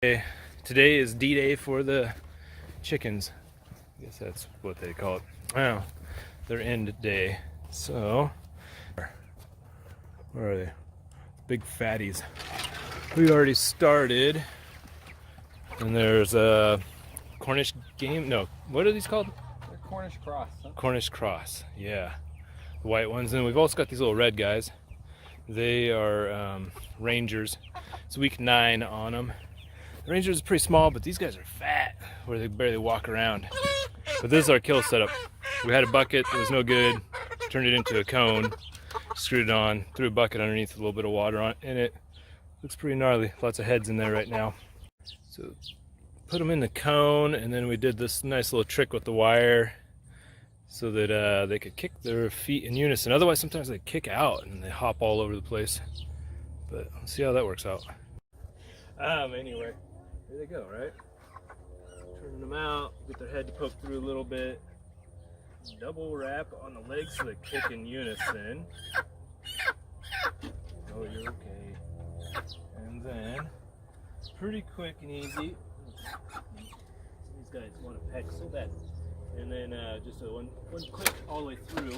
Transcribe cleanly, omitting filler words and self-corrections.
Okay, today is D-Day for the chickens. I guess that's what they call it. Wow, their end day. So, where are they? Big fatties. We already started, and there's a Cornish game. No, what are these called? They're Cornish cross. Huh? Cornish cross. Yeah, the white ones. And we've also got these little red guys. They are Rangers. It's week 9 on them. The Rangers are pretty small, but these guys are fat, where they barely walk around. But this is our kill setup. We had a bucket that was no good, turned it into a cone, screwed it on, threw a bucket underneath with a little bit of water in it. Looks pretty gnarly. Lots of heads in there right now. So put them in the cone, and then we did this nice little trick with the wire so that they could kick their feet in unison. Otherwise, sometimes they kick out and they hop all over the place. But let's see how that works out. Anyway. There they go, right? Turning them out, get their head to poke through a little bit. Double wrap on the legs so they kick in unison. Oh, you're okay. And then, pretty quick and easy. These guys want to peck so bad. And then just one click all the way through.